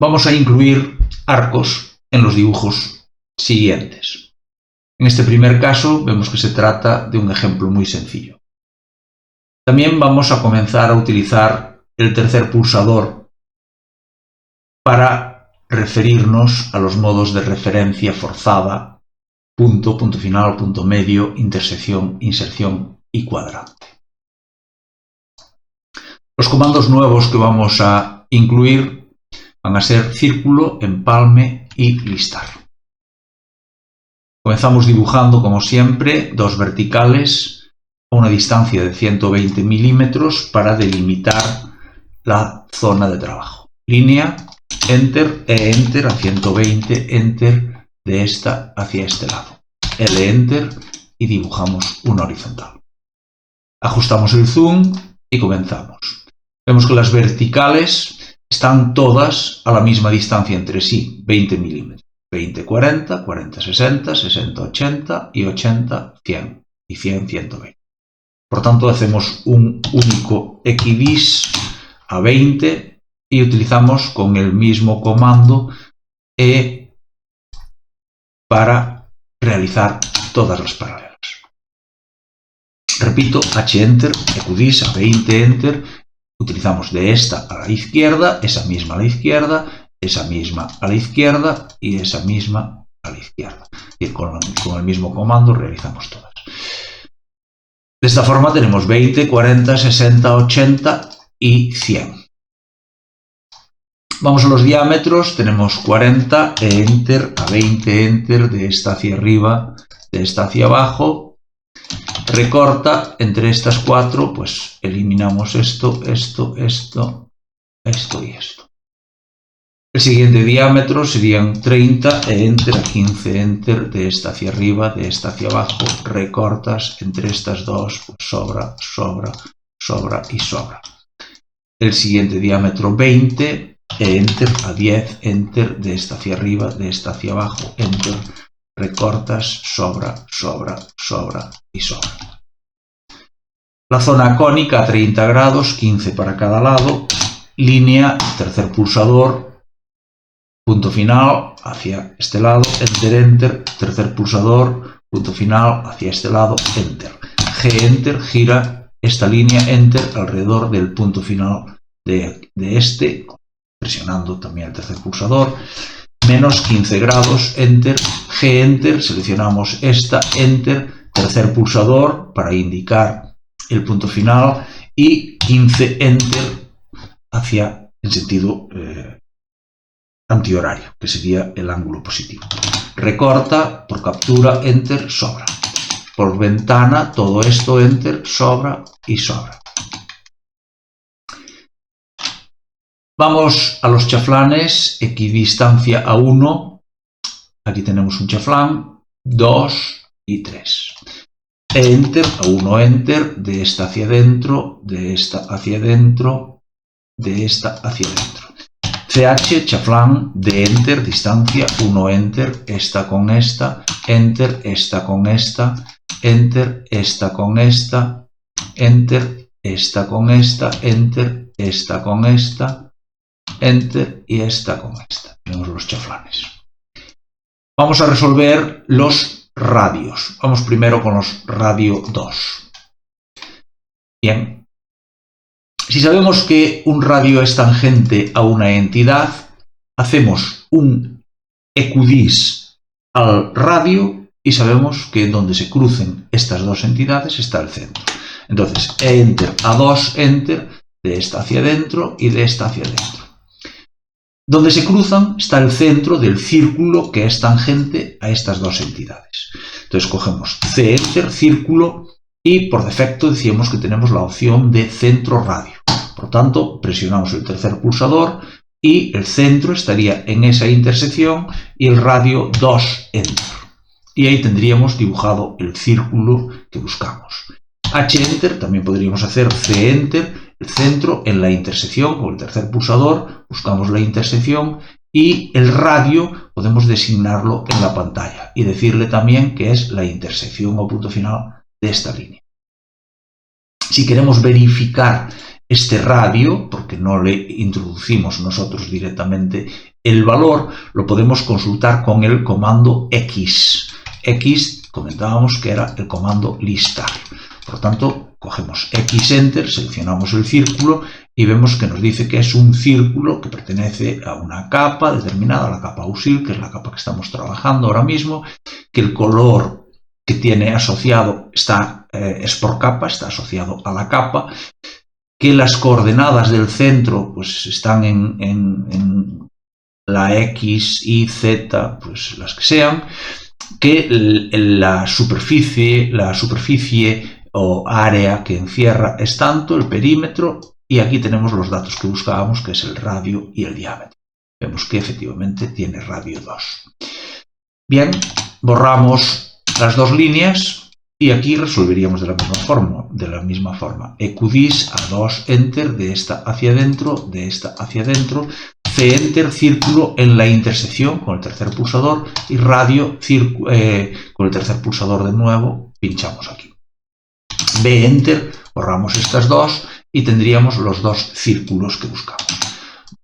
vamos a incluir arcos en los dibujos siguientes. En este primer caso vemos que se trata de un ejemplo muy sencillo. También vamos a comenzar a utilizar el tercer pulsador para referirnos a los modos de referencia forzada, punto, punto final, punto medio, intersección, inserción y cuadrante. Los comandos nuevos que vamos a incluir van a ser círculo, empalme y listar. Comenzamos dibujando, como siempre, dos verticales a una distancia de 120 milímetros para delimitar la zona de trabajo. Línea, Enter, E-Enter a 120, Enter de esta hacia este lado. L-Enter y dibujamos una horizontal. Ajustamos el zoom y comenzamos. Vemos que las verticales están todas a la misma distancia entre sí, 20 milímetros. 20-40, 40-60, 60-80 y 80-100 y 100-120. Por tanto, hacemos un único equidis a 20 y utilizamos con el mismo comando E para realizar todas las paralelas. Repito, H-Enter, equidis a 20, Enter. Utilizamos de esta a la izquierda, esa misma a la izquierda, esa misma a la izquierda y esa misma a la izquierda. Y con el mismo comando realizamos todas. De esta forma tenemos 20, 40, 60, 80 y 100. Vamos a los diámetros, tenemos 40, Enter, a 20, Enter, de esta hacia arriba, de esta hacia abajo. Recorta entre estas cuatro, pues eliminamos esto, esto, esto, esto y esto. El siguiente diámetro serían 30, Enter, a 15, Enter, de esta hacia arriba, de esta hacia abajo. Recortas entre estas dos, pues sobra, sobra, sobra y sobra. El siguiente diámetro 20, Enter, a 10, Enter, de esta hacia arriba, de esta hacia abajo, Enter. Recortas, sobra, sobra, sobra y sobra. La zona cónica a 30 grados, 15 para cada lado. Línea, tercer pulsador, punto final hacia este lado, Enter, Enter, tercer pulsador, punto final hacia este lado, Enter. G-Enter gira esta línea, Enter, alrededor del punto final de este, presionando también el tercer pulsador. Menos 15 grados, Enter, G-Enter, seleccionamos esta, Enter, tercer pulsador para indicar el punto final y 15 Enter hacia en sentido antihorario, que sería el ángulo positivo. Recorta, por captura, Enter, sobra. Por ventana, todo esto, Enter, sobra y sobra. Vamos a los chaflanes, equidistancia a 1, aquí tenemos un chaflán, 2 y 3. Enter, a 1 Enter, de esta hacia adentro, de esta hacia adentro, de esta hacia adentro. CH, chaflán, de Enter, distancia, 1 Enter, esta con esta, Enter, esta con esta, Enter, esta con esta, Enter, esta con esta, Enter, esta con esta, Enter y esta con esta. Tenemos los chaflanes. Vamos a resolver los radios. Vamos primero con los radio 2. Bien. Si sabemos que un radio es tangente a una entidad, hacemos un equidis al radio y sabemos que donde se crucen estas dos entidades está el centro. Entonces, Enter a 2, Enter, de esta hacia adentro y de esta hacia adentro. Donde se cruzan está el centro del círculo que es tangente a estas dos entidades. Entonces cogemos C-Enter, círculo, y por defecto decíamos que tenemos la opción de centro radio. Por tanto, presionamos el tercer pulsador y el centro estaría en esa intersección y el radio 2 Enter. Y ahí tendríamos dibujado el círculo que buscamos. H-Enter, también podríamos hacer C-Enter, el centro en la intersección con el tercer pulsador, buscamos la intersección y el radio podemos designarlo en la pantalla y decirle también que es la intersección o punto final de esta línea. Si queremos verificar este radio, porque no le introducimos nosotros directamente el valor, lo podemos consultar con el comando X. X comentábamos que era el comando listar. Por lo tanto, cogemos X Enter, seleccionamos el círculo y vemos que nos dice que es un círculo que pertenece a una capa determinada, la capa USIL, que es la capa que estamos trabajando ahora mismo, que el color que tiene asociado es por capa, está asociado a la capa, que las coordenadas del centro pues están en la X, Y, Z, pues las que sean, que la superficie o área que encierra es tanto, el perímetro, y aquí tenemos los datos que buscábamos, que es el radio y el diámetro. Vemos que efectivamente tiene radio 2. Bien, borramos las dos líneas y aquí resolveríamos de la misma forma. EQDIS, A2, Enter, de esta hacia adentro, de esta hacia adentro, C Enter, círculo en la intersección con el tercer pulsador y radio, con el tercer pulsador de nuevo, pinchamos aquí. B Enter, borramos estas dos y tendríamos los dos círculos que buscamos.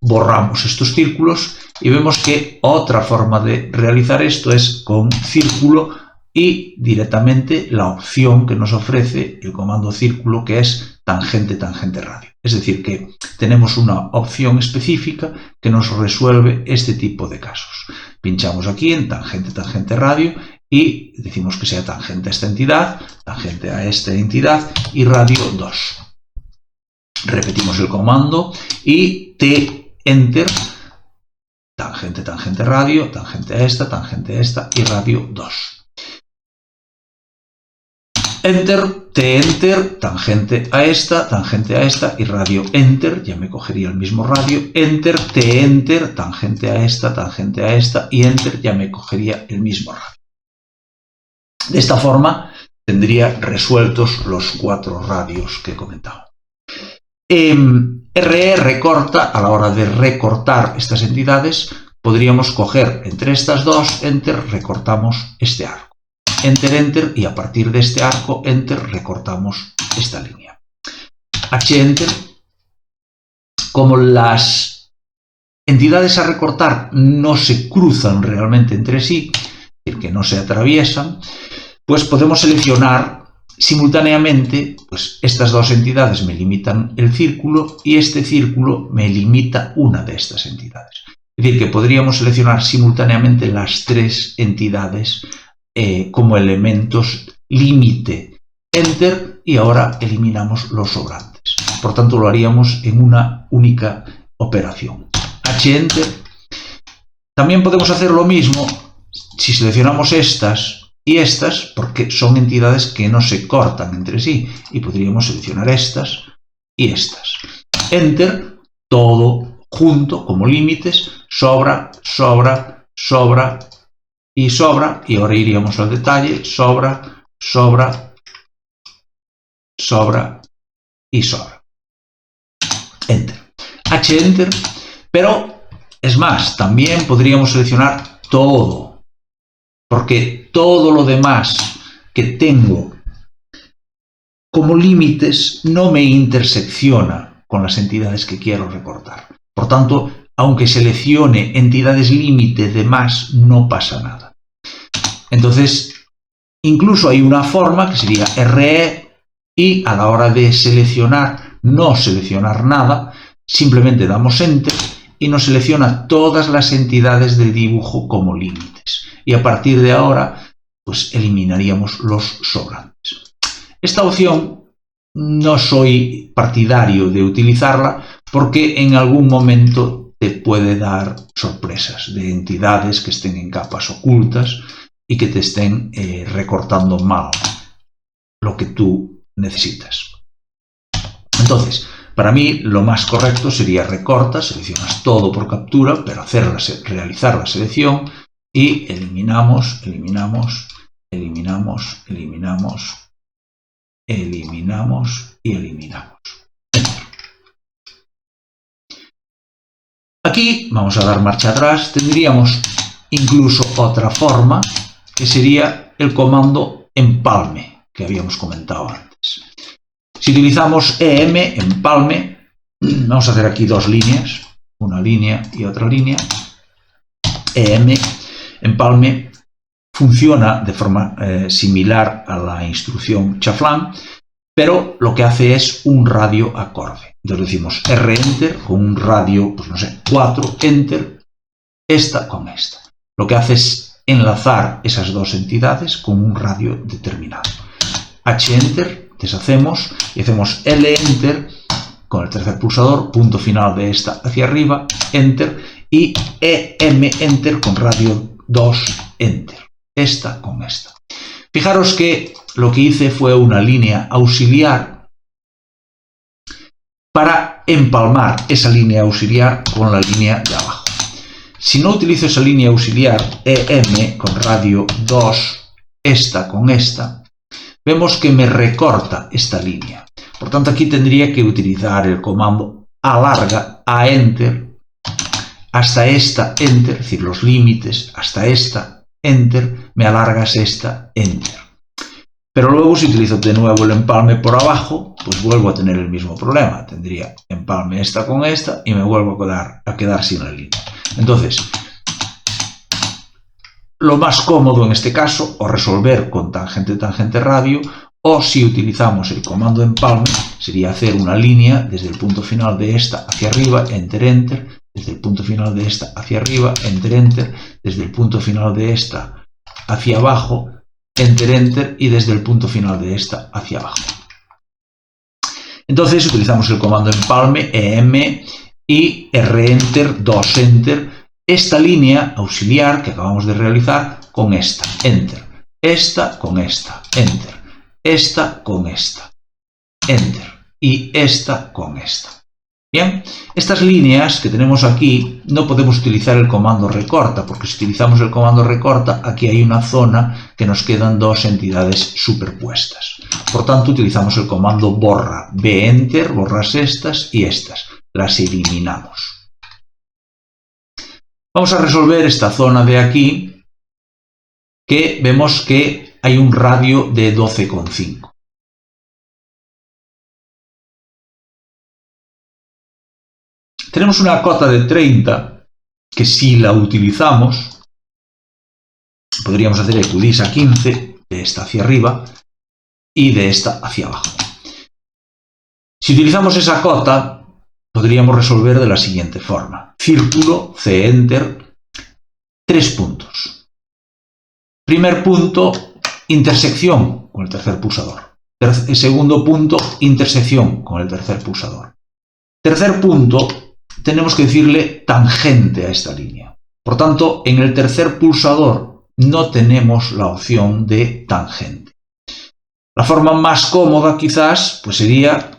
Borramos estos círculos y vemos que otra forma de realizar esto es con círculo y directamente la opción que nos ofrece el comando círculo, que es tangente, tangente, radio. Es decir, que tenemos una opción específica que nos resuelve este tipo de casos. Pinchamos aquí en tangente, tangente, radio y decimos que sea tangente a esta entidad, tangente a esta entidad y radio 2. Repetimos el comando y T Enter, tangente, tangente, radio, tangente a esta y radio 2. Enter, T Enter, tangente a esta y radio Enter, ya me cogería el mismo radio, Enter, T Enter, tangente a esta y Enter, ya me cogería el mismo radio. De esta forma tendría resueltos los 4 radios que he comentado. RE recorta, a la hora de recortar estas entidades, podríamos coger entre estas dos, Enter, recortamos este arco. Enter, Enter, y a partir de este arco, Enter, recortamos esta línea. H, Enter. Como las entidades a recortar no se cruzan realmente entre sí, es decir, que no se atraviesan, pues podemos seleccionar simultáneamente, pues estas dos entidades me limitan el círculo y este círculo me limita una de estas entidades. Es decir, que podríamos seleccionar simultáneamente las 3 entidades como elementos límite. Enter, y ahora eliminamos los sobrantes. Por tanto, lo haríamos en una única operación. H, Enter. También podemos hacer lo mismo si seleccionamos estas y estas, porque son entidades que no se cortan entre sí, y podríamos seleccionar estas y estas. Enter, todo junto como límites, sobra, sobra, sobra y sobra, y ahora iríamos al detalle, sobra, sobra, sobra y sobra. Enter. H, Enter, pero es más, también podríamos seleccionar todo, porque todo lo demás que tengo como límites no me intersecciona con las entidades que quiero recortar. Por tanto, aunque seleccione entidades límite de más, no pasa nada. Entonces, incluso hay una forma que sería RE y a la hora de seleccionar, no seleccionar nada, simplemente damos Enter y nos selecciona todas las entidades del dibujo como límites. Y a partir de ahora, pues eliminaríamos los sobrantes. Esta opción no soy partidario de utilizarla porque en algún momento te puede dar sorpresas de entidades que estén en capas ocultas y que te estén recortando mal lo que tú necesitas. Entonces, para mí lo más correcto sería recorta, seleccionas todo por captura, pero realizar la selección y eliminamos, eliminamos, eliminamos, eliminamos, eliminamos y eliminamos. Aquí vamos a dar marcha atrás, tendríamos incluso otra forma que sería el comando empalme que habíamos comentado antes. Si utilizamos EM, empalme, Vamos a hacer aquí dos líneas, una línea y otra línea. EM, empalme, funciona de forma similar a la instrucción chaflán, pero lo que hace es un radio acorde. Entonces decimos R enter con un radio, pues no sé, 4 enter, esta con esta. Lo que hace es enlazar esas dos entidades con un radio determinado. H enter, deshacemos y hacemos L enter con el tercer pulsador, punto final de esta hacia arriba, enter, y EM enter con radio 2 enter, esta con esta. Fijaros que lo que hice fue una línea auxiliar para empalmar esa línea auxiliar con la línea de abajo. Si no utilizo esa línea auxiliar EM con radio 2, esta con esta, vemos que me recorta esta línea. Por tanto, aquí tendría que utilizar el comando alarga a enter hasta esta enter, es decir, los límites hasta esta enter, me alargas esta enter. Pero luego si utilizo de nuevo el empalme por abajo, pues vuelvo a tener el mismo problema. Tendría empalme esta con esta y me vuelvo a quedar sin la línea. Entonces, lo más cómodo en este caso, o resolver con tangente radio, o si utilizamos el comando empalme, sería hacer una línea desde el punto final de esta hacia arriba, enter, enter, desde el punto final de esta hacia arriba, enter, enter, desde el punto final de esta hacia abajo, enter, enter, y desde el punto final de esta hacia abajo. Entonces utilizamos el comando empalme, EM, y R enter, 2 enter, esta línea auxiliar que acabamos de realizar con esta, enter, esta con esta, enter, esta con esta, enter, y esta con esta. Bien, estas líneas que tenemos aquí no podemos utilizar el comando recorta, porque si utilizamos el comando recorta, aquí hay una zona que nos quedan dos entidades superpuestas. Por tanto, utilizamos el comando borra, B enter, borras estas y estas, las eliminamos. Vamos a resolver esta zona de aquí, que vemos que hay un radio de 12,5. Tenemos una cota de 30 que si la utilizamos podríamos hacer EQDIS a 15 de esta hacia arriba y de esta hacia abajo. Si utilizamos esa cota podríamos resolver de la siguiente forma. Círculo, C enter, 3 puntos. Primer punto, intersección con el tercer pulsador. Segundo punto, intersección con el tercer pulsador. Tercer punto, tenemos que decirle tangente a esta línea. Por tanto, en el tercer pulsador no tenemos la opción de tangente. La forma más cómoda quizás pues sería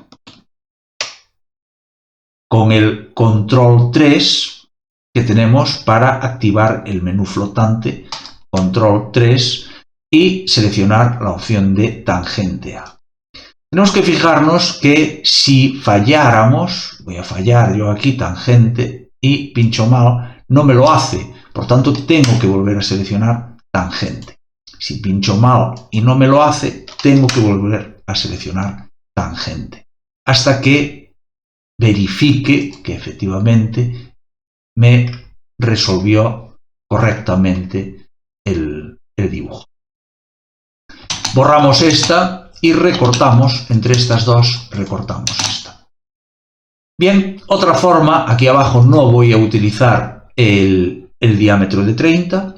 con el control 3 que tenemos para activar el menú flotante, control 3, y seleccionar la opción de tangente a. Tenemos que fijarnos que si falláramos, voy a fallar yo aquí tangente y pincho mal, no me lo hace, por tanto tengo que volver a seleccionar tangente. Si pincho mal y no me lo hace, tengo que volver a seleccionar tangente, hasta que verifique que efectivamente me resolvió correctamente el dibujo. Borramos esta y recortamos, entre estas dos recortamos esta. Bien, otra forma, aquí abajo no voy a utilizar el diámetro de 30,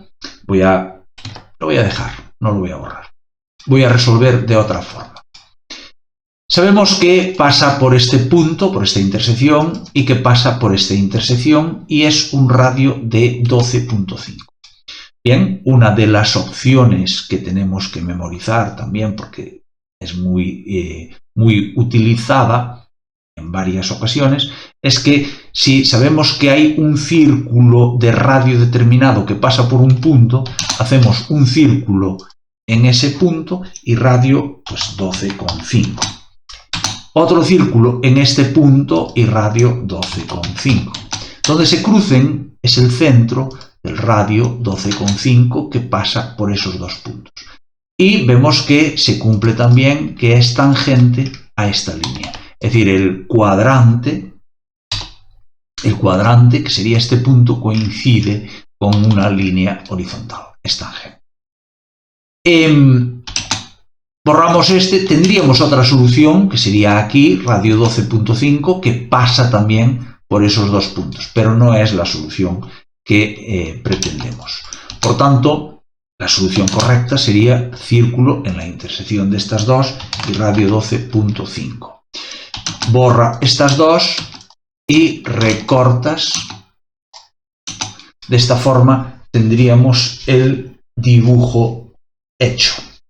lo voy a dejar, no lo voy a borrar. Voy a resolver de otra forma. Sabemos que pasa por este punto, por esta intersección, y que pasa por esta intersección, y es un radio de 12,5. Bien, una de las opciones que tenemos que memorizar también, porque es muy utilizada en varias ocasiones, es que si sabemos que hay un círculo de radio determinado que pasa por un punto, hacemos un círculo en ese punto y radio pues 12,5. Otro círculo en este punto y radio 12,5. Donde se crucen es el centro del radio 12,5 que pasa por esos dos puntos. Y vemos que se cumple también que es tangente a esta línea. Es decir, el cuadrante el cuadrante, que sería este punto, coincide con una línea horizontal, es tangente. Borramos este, tendríamos otra solución, que sería aquí, radio 12.5, que pasa también por esos dos puntos, pero no es la solución que pretendemos. Por tanto, la solución correcta sería círculo en la intersección de estas dos y radio 12.5. Borra estas dos y recortas. De esta forma tendríamos el dibujo hecho.